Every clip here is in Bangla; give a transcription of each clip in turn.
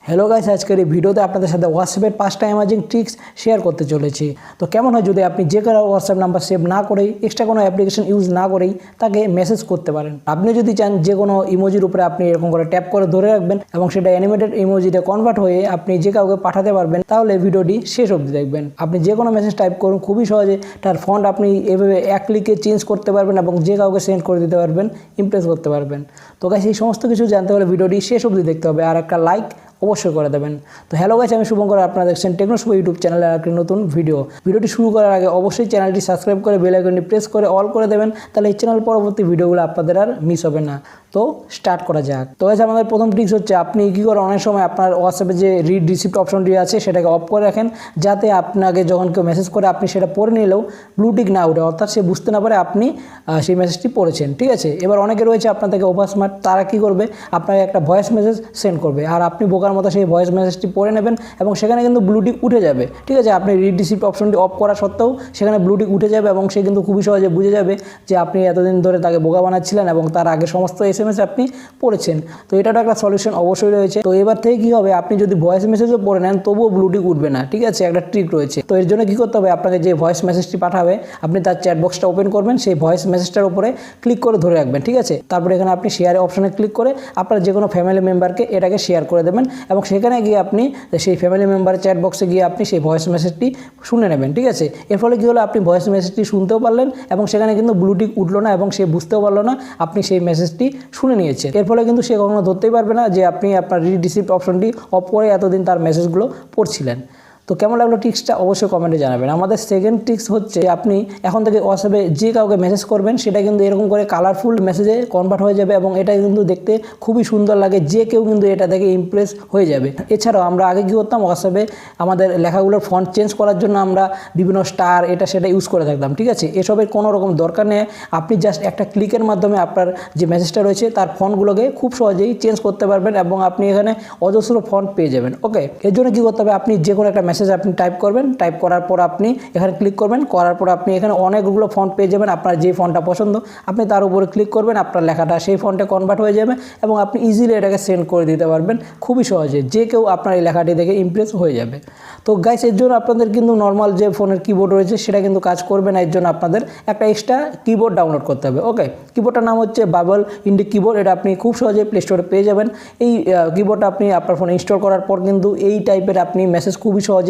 হ্যালো গাইস, আজকের এই ভিডিওতে আপনাদের সাথে হোয়াটসঅ্যাপের 5টা ইমার্জিং ট্রিক্স শেয়ার করতে চলেছি। তো কেমন হয় যদি আপনি যে কারো হোয়াটসঅ্যাপ নাম্বার সেভ না করেই এক্সট্রা কোনো অ্যাপ্লিকেশন ইউজ না করেই তাকে মেসেজ করতে পারেন। আপনি যদি চান যে কোনো ইমোজির উপরে আপনি এরকম করে ট্যাপ করে ধরে রাখবেন এবং সেটা অ্যানিমেটেড ইমোজিতে কনভার্ট হয়ে আপনি যে কাউকে পাঠাতে পারবেন, তাহলে ভিডিওটি শেষ অবধি দেখবেন। আপনি যে কোনো মেসেজ টাইপ করুন, খুবই সহজে তার ফন্ট আপনি এভাবে এক ক্লিকে চেঞ্জ করতে পারবেন এবং যে কাউকে সেন্ড করে দিতে পারবেন, ইমপ্রেস করতে পারবেন। তো গাইস, এই সমস্ত কিছু জানতে হলে ভিডিওটি শেষ অবধি দেখতে হবে আর একটা লাইক অবশ্যই করে দেবেন। তো হ্যালো গাইস, আমি শুভঙ্কর, আপনারা দেখছেন টেকনো শুভ ইউটিউব চ্যানেলের একটি নতুন ভিডিওটি শুরু করার আগে অবশ্যই চ্যানেলটি সাবস্ক্রাইব করে বেল আইকনটি প্রেস করে অল করে দেবেন, তাহলে এই চ্যানেল পরবর্তী ভিডিওগুলো আপনাদের আর মিস হবে না। তো স্টার্ট করা যাক। তো গাইস, আমাদের প্রথম ট্রিক্স হচ্ছে আপনি কী করে অনেক সময় আপনার হোয়াটসঅ্যাপে যে রিড রিসিপ্ট অপশনটি আছে সেটাকে অফ করে রাখেন, যাতে আপনাকে যখন কেউ মেসেজ করে আপনি সেটা পড়ে নিলেও ব্লুটিক না উঠে, অর্থাৎ সে বুঝতে না পারে আপনি সেই মেসেজটি পড়েছেন। ঠিক আছে, এবার অনেকে রয়েছে আপনার থেকে ওভার স্মার্ট, তারা কী করবে, আপনাকে একটা ভয়েস মেসেজ সেন্ড করবে আর আপনি বোকার মতো সেই ভয়েস মেসেজটি পড়ে নেবেন এবং সেখানে কিন্তু ব্লুটিক উঠে যাবে। ঠিক আছে, আপনি রিড রিসিপ্ট অপশনটি অফ করা সত্ত্বেও সেখানে ব্লুটিক উঠে যাবে এবং সে কিন্তু খুবই সহজে বুঝে যাবে যে আপনি এতদিন ধরে তাকে বোকা বানাচ্ছিলেন এবং তার আগে সমস্ত SMS আপনি পড়েছেন। তো এটাও একটা সলিউশন অবশ্যই রয়েছে। তো এবার থেকে কী হবে, আপনি যদি ভয়েস মেসেজও পড়ে নেন তবুও ব্লুটিক উঠবে না। ঠিক আছে, একটা ট্রিক রয়েছে। তো এর জন্য কী করতে হবে, আপনাকে যে ভয়েস মেসেজটি পাঠাবে আপনি তার চ্যাট বক্সটা ওপেন করবেন, সেই ভয়েস মেসেজটার উপরে ক্লিক করে ধরে রাখবেন। ঠিক আছে, তারপরে এখানে আপনি শেয়ারের অপশনে ক্লিক করে আপনার যে কোনো ফ্যামিলি মেম্বারকে এটাকে শেয়ার করে দেবেন এবং সেখানে গিয়ে আপনি সেই ফ্যামিলি মেম্বারের চ্যাট বক্সে গিয়ে আপনি সেই ভয়েস মেসেজটি শুনে নেবেন। ঠিক আছে, এর ফলে কী হলো, আপনি ভয়েস মেসেজটি শুনতেও পারলেন এবং সেখানে কিন্তু ব্লুটিক উঠলো না এবং সে বুঝতেও পারলো না আপনি সেই মেসেজটি শুনে নিয়েছেন। এর ফলে কিন্তু সে কখনো ধরতেই পারবে না যে আপনি আপনার রিড রিসিপ্ট অপশনটি অফ করে এতদিন তার মেসেজগুলো পড়ছিলেন। তো কেমন লাগলো ট্রিক্সটা অবশ্যই কমেন্টে জানাবেন। আমাদের সেকেন্ড ট্রিক্স হচ্ছে আপনি এখন থেকে হোয়াটসঅ্যাপে যে কাউকে মেসেজ করবেন সেটা কিন্তু এরকম করে কালারফুল মেসেজে কনভার্ট হয়ে যাবে এবং এটা কিন্তু দেখতে খুবই সুন্দর লাগে, যে কেউ কিন্তু এটা দেখে ইমপ্রেস হয়ে যাবে। এছাড়াও আমরা আগে কী করতাম, হোয়াটসঅ্যাপে আমাদের লেখাগুলোর ফন্ট চেঞ্জ করার জন্য আমরা বিভিন্ন স্টার এটা সেটা ইউজ করে থাকতাম। ঠিক আছে, এসবের কোনো রকম দরকার নেই। আপনি জাস্ট একটা ক্লিকের মাধ্যমে আপনার যে মেসেজটা রয়েছে তার ফন্টগুলোকে খুব সহজেই চেঞ্জ করতে পারবেন এবং আপনি এখানে অজস্র ফন্ট পেয়ে যাবেন। ওকে, এর জন্য কী করতে হবে, আপনি যে কোনো একটা মেসেজ আপনি টাইপ করবেন, টাইপ করার পর আপনি এখানে ক্লিক করবেন, করার পর আপনি এখানে অনেকগুলো ফন্ট পেয়ে যাবেন। আপনার যে ফন্টটা পছন্দ আপনি তার উপরে ক্লিক করবেন, আপনার লেখাটা সেই ফন্টে কনভার্ট হয়ে যাবে এবং আপনি ইজিলি এটাকে সেন্ড করে দিতে পারবেন খুবই সহজে, যে কেউ আপনার এই লেখাটি দেখে ইমপ্রেস হয়ে যাবে। তো গাইস, এর জন্য আপনাদের কিন্তু নর্মাল যে ফোনের কিবোর্ড রয়েছে সেটা কিন্তু কাজ করবে না, এর জন্য আপনাদের একটা এক্সট্রা কিবোর্ড ডাউনলোড করতে হবে। ওকে, কিবোর্ডটার নাম হচ্ছে বাবল ইন্ডি কিবোর্ড। এটা আপনি খুব সহজে প্লে স্টোরে পেয়ে যাবেন। এই কিবোর্ডটা আপনি আপনার ফোনে ইনস্টল করার পর কিন্তু এই টাইপের আপনি মেসেজ খুবই সহজে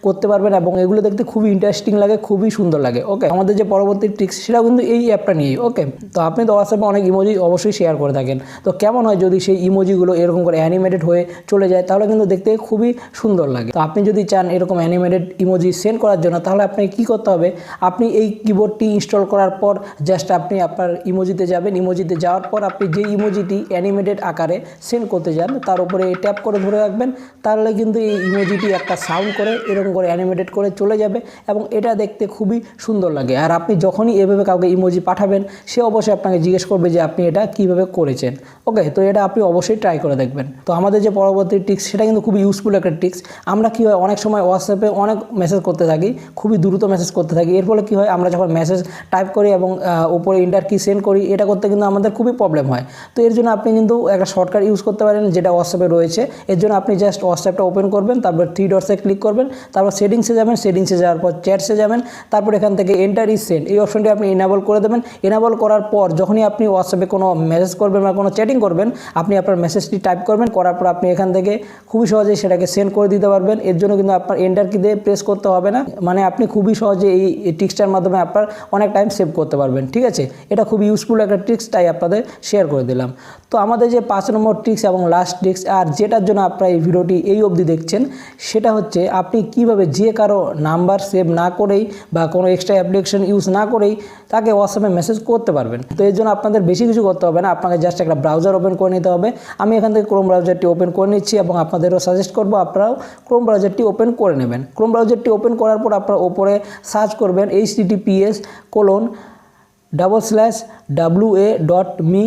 করতে পারবেন এবং এগুলো দেখতে খুবই ইন্টারেস্টিং লাগে, খুবই সুন্দর লাগে। ওকে, আমাদের যে পরবর্তী ট্রিক্স সেটাও কিন্তু এই অ্যাপটা নিয়েই। ওকে, তো আপনি তো হোয়াটসঅ্যাপে অনেক ইমোজি অবশ্যই শেয়ার করে থাকেন। তো কেমন হয় যদি সেই ইমোজিগুলো এরকম করে অ্যানিমেটেড হয়ে চলে যায়, তাহলে কিন্তু দেখতে খুবই সুন্দর লাগে। তো আপনি যদি চান এরকম অ্যানিমেটেড ইমোজি সেন্ড করার জন্য, তাহলে আপনাকে কী করতে হবে, আপনি এই কিবোর্ডটি ইনস্টল করার পর জাস্ট আপনি আপনার ইমোজিতে যাবেন। ইমোজিতে যাওয়ার পর আপনি যে ইমোজিটি অ্যানিমেটেড আকারে সেন্ড করতে যান তার উপরে ট্যাপ করে ধরে রাখবেন, তাহলে কিন্তু এই ইমোজিটি একটা সাউন্ড করে এরকম করে অ্যানিমেটেড করে চলে যাবে এবং এটা দেখতে খুবই সুন্দর লাগে। আর আপনি যখনই এভাবে কাউকে ইমোজি পাঠাবেন, সে অবশ্যই আপনাকে জিজ্ঞেস করবে যে আপনি এটা কীভাবে করেছেন। ওকে, তো এটা আপনি অবশ্যই ট্রাই করে দেখবেন। তো আমাদের যে পরবর্তী ট্রিক্স সেটা কিন্তু খুবই ইউজফুল একটা ট্রিক্স। আমরা কী হয়, অনেক সময় হোয়াটসঅ্যাপে অনেক মেসেজ করতে থাকি, খুবই দ্রুত মেসেজ করতে থাকি। এর ফলে কী হয়, আমরা যখন মেসেজ টাইপ করি এবং উপরে ইন্টার কি সেন্ড করি, এটা করতে কিন্তু আমাদের খুবই প্রবলেম হয়। তো এর জন্য আপনি কিন্তু একটা শর্টকাট ইউজ করতে পারেন, যেটা হোয়াটসঅ্যাপে রয়েছে। এর জন্য আপনি জাস্ট হোয়াটসঅ্যাপটা ওপেন করবেন, তারপর 3 ডটসে ক্লিক করবেন, তারপর সেটিংসে যাবেন, সেটিংসে যাওয়ার পর চ্যাটসে যাবেন, তারপর এখান থেকে এন্টার ইজ সেন্ড এই অপশনটি আপনি এনাবল করে দেবেন। এনাবল করার পর যখনই আপনি হোয়াটসঅ্যাপে কোনো মেসেজ করবেন বা কোনো চ্যাটিং করবেন, আপনি আপনার মেসেজটি টাইপ করবেন, করার পর আপনি এখান থেকে খুবই সহজেই সেটাকে সেন্ড করে দিতে পারবেন। এর জন্য কিন্তু আপনার এন্টার কি দিয়ে প্রেস করতে হবে না, মানে আপনি খুবই সহজে এই ট্রিক্সটার মাধ্যমে আপনার অনেক টাইম সেভ করতে পারবেন। ঠিক আছে, এটা খুব ইউজফুল একটা ট্রিক্স, তাই আপনাদের শেয়ার করে দিলাম। তো আমাদের যে 5 নম্বর ট্রিক্স এবং লাস্ট ট্রিক্স, আর যেটার জন্য আপনারা এই ভিডিওটি এই অবধি দেখছেন, সেটা হচ্ছে আপনি কিভাবে যে কারো নাম্বার সেভ না করেই বা কোনো এক্সট্রা অ্যাপ্লিকেশন ইউজ না করেই তাকে হোয়াটসঅ্যাপে মেসেজ করতে পারবেন। তো এর জন্য আপনাদের বেশি কিছু করতে হবে না, আপনাকে জাস্ট একটা ব্রাউজার ওপেন করে নিতে হবে। আমি এখান থেকে ক্রোম ব্রাউজারটি ওপেন করে নিচ্ছি এবং আপনাদেরও সাজেস্ট করবো আপনারাও ক্রোম ব্রাউজারটি ওপেন করে নেবেন। ক্রোম ব্রাউজারটি ওপেন করার পর আপনারা ওপরে সার্চ করবেন https://wa.me/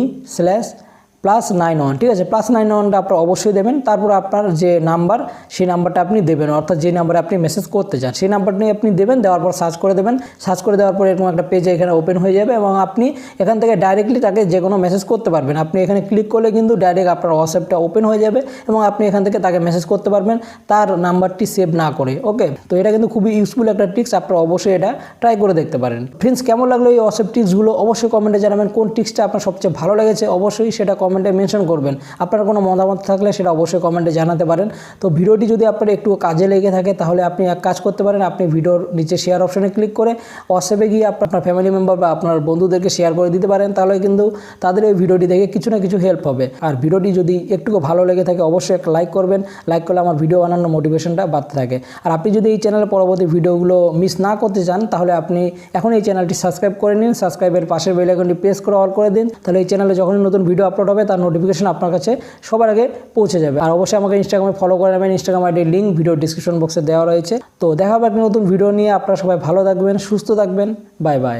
+91, ঠিক আছে। +91টা আপনারা অবশ্যই দেবেন। তারপর আপনার যে নাম্বার, সেই নাম্বারটা আপনি দেবেন, অর্থাৎ যে নাম্বারে আপনি মেসেজ করতে চান সেই নাম্বারটি আপনি দেবেন। দেওয়ার পর সার্চ করে দেবেন। সার্চ করে দেওয়ার পর এরকম একটা পেজ এখানে ওপেন হয়ে যাবে এবং আপনি এখান থেকে ডাইরেক্টলি তাকে যে কোনো মেসেজ করতে পারবেন। আপনি এখানে ক্লিক করলে কিন্তু ডাইরেক্ট আপনার হোয়াটসঅ্যাপটা ওপেন হয়ে যাবে এবং আপনি এখান থেকে তাকে মেসেজ করতে পারবেন তার নাম্বারটি সেভ না করে। ওকে, তো এটা কিন্তু খুবই ইউজফুল একটা ট্রিক্স, আপনারা অবশ্যই এটা ট্রাই করে দেখতে পারেন। ফ্রেন্ডস, কেমন লাগলো এই হোয়াটসঅ্যাপ ট্রিক্সগুলো অবশ্যই কমেন্টে জানাবেন। কোন ট্রিক্সটা আপনার সবচেয়ে ভালো লেগেছে অবশ্যই সেটা কমেন্টে মেনশন করবেন। আপনার কোনো মতামত থাকলে সেটা অবশ্যই কমেন্টে জানাতে পারেন। তো ভিডিওটি যদি আপনার একটু কাজে লেগে থাকে তাহলে আপনি এক কাজ করতে পারেন, আপনি ভিডিওর নিচে শেয়ার অপশনে ক্লিক করে হোয়াটসঅ্যাপে গিয়ে আপনার ফ্যামিলি মেম্বার বা আপনার বন্ধুদেরকে শেয়ার করে দিতে পারেন। তাহলে কিন্তু তাদের এই ভিডিওটি দেখে কিছু না কিছু হেল্প হবে। আর ভিডিওটি যদি একটু ভালো লেগে থাকে অবশ্যই একটা লাইক করবেন। লাইক করলে আমার ভিডিও বানানোর মোটিভেশনটা বাড়তে থাকে। আর আপনি যদি এই চ্যানেলের পরবর্তী ভিডিওগুলো মিস না করতে চান তাহলে আপনি এখন এই চ্যানেলটি সাবস্ক্রাইব করে নিন। সাবস্ক্রাইবের পাশের বেল আইকনটি প্রেস করে অল করে দিন। তাহলে এই চ্যানেলে যখনই নতুন ভিডিও আপলোড হবে তার নোটিফিকেশন আপনার কাছে সবার আগে পৌঁছে যাবে। আর অবশ্যই আমাকে ইনস্টাগ্রামে ফলো করে নেবেন। ইনস্টাগ্রাম আইডির লিঙ্ক ভিডিও ডিসক্রিপশন বক্সে দেওয়া রয়েছে। তো দেখা হবে একটা নতুন ভিডিও নিয়ে। আপনারা সবাই ভালো থাকবেন, সুস্থ থাকবেন। Bye bye.